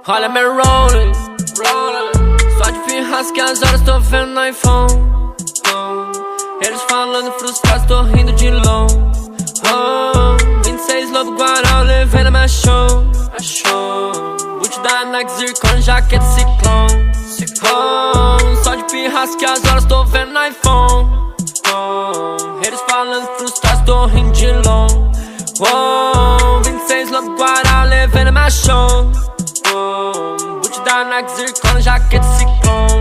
Olha me rolling, só de pirras que as horas tô vendo no iPhone. Eles falando frustrados, tô rindo de longe. 26 Lobo Guará, eu levei na minha show. Boot da Nike, zircon, jaqueta ciclone. Só de pirras que as horas tô vendo no iPhone. Eles falando frustrados, tô rindo de longe. 26 Lobo Guará, eu levei na minha show. Boot da Nike, zircon, jaqueta ciclone.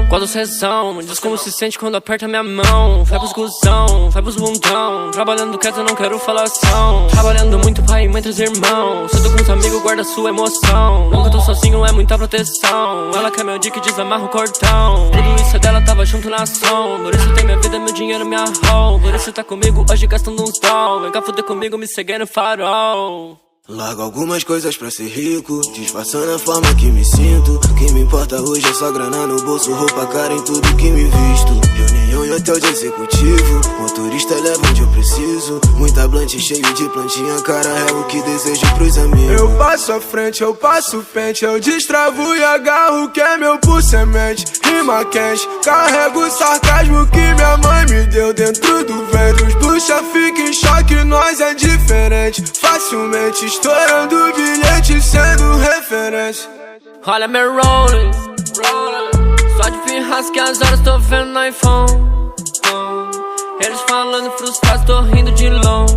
Quando sessão, diz como se sente quando aperta minha mão. Vai pros cuzão, vai pros bundão. Trabalhando quieto, não quero falação. Trabalhando muito, pai e mãe, três irmãos. Se eu tô com os amigos, guarda sua emoção. Nunca tô sozinho, é muita proteção. Ela quer meu dick, desamarra o cordão. Tudo isso é dela, tava junto na ação. Por isso tem minha vida, meu dinheiro, minha hall. Por isso tá comigo, hoje gastando uns doll. Vem cá fuder comigo, me seguir no farol. Largo algumas coisas pra ser rico, disfarçando a forma que me sinto. O que me importa hoje é só grana no bolso, roupa cara em tudo que me visto. Reunião em hotel de executivo, motorista leva onde eu preciso. Muita blunt cheio de plantinha, cara, é o que desejo pros amigos. Eu passo à frente, eu passo pente, eu destravo e agarro que é meu por semente. Rima quente, carrego o sarcasmo que minha mãe me deu dentro do ventre. Os bruxa ficam em choque, nós é diferente. Facilmente estourando bilhete, sendo referência. Olha me rolling, só de pirras que as horas tô vendo no iPhone. Eles falando frustrados, tô rindo de longe.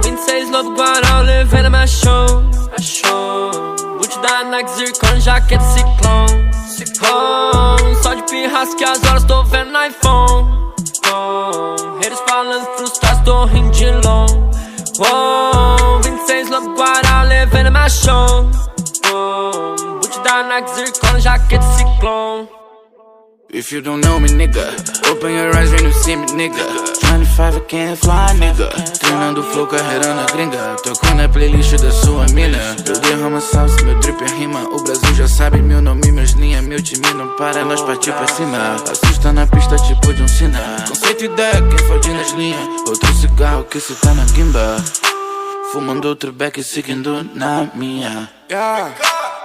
26 Lobo Guará, eu levei na minha show. Boot da Nike, zircon, jaqueta ciclone. Só de pirras que as horas tô vendo no iPhone. Eles falando frustrados, tô rindo de longe. 26 Lobo Guará, eu levei na minha show. Boot da Nike, zircon, jaqueta ciclone. If you don't know me, nigga, open your eyes when you see me, nigga. 25 I can't fly, nigga. Treinando flow, carreirando a gringa. Tocando na playlist da sua mina. Eu derramo salsa, meu drip é rima. O Brasil já sabe meu nome, meus linhas. Meu time não para, nós partir pra cima. Assusta na pista tipo de um sina. Conceito e ideia, quem fode nas linhas. Outro cigarro que cê tá na guimba. Fumando outro beck e seguindo na minha.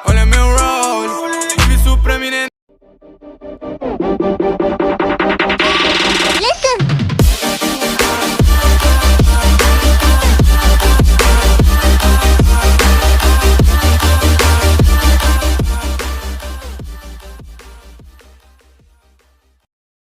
Olha meu roll, isso pra mim, né?